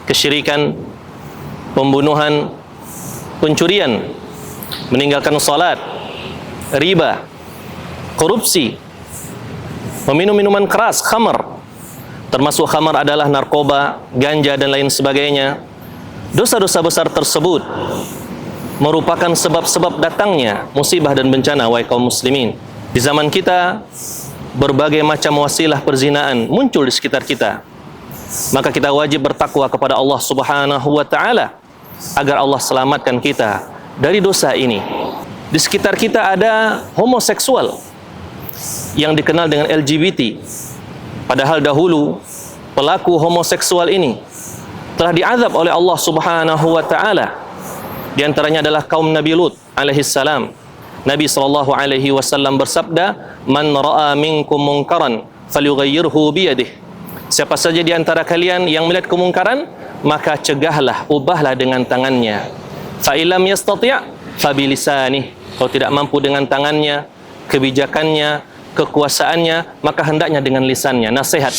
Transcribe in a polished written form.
kesyirikan, pembunuhan, pencurian, meninggalkan salat, riba, korupsi, meminum minuman keras, khamar, termasuk khamar adalah narkoba, ganja dan lain sebagainya. Dosa-dosa besar tersebut merupakan sebab-sebab datangnya musibah dan bencana, wahai kaum muslimin. Di zaman kita, berbagai macam wasilah perzinaan muncul di sekitar kita. Maka kita wajib bertakwa kepada Allah Subhanahu wa taala agar Allah selamatkan kita dari dosa ini. Di sekitar kita ada homoseksual yang dikenal dengan LGBT. Padahal dahulu pelaku homoseksual ini telah diazab oleh Allah Subhanahu wa taala. Di antaranya adalah kaum Nabi Lut alaihi salam. Nabi sallallahu alaihi wasallam bersabda, "Man ra'a minkum munkaran falyughayyirhu bi yadihi." Siapa saja di antara kalian yang melihat kemungkaran, maka cegahlah, ubahlah dengan tangannya. Fa illam yastati' fa bilisanih. Kalau tidak mampu dengan tangannya, kebijakannya, kekuasaannya, maka hendaknya dengan lisannya. Nasihat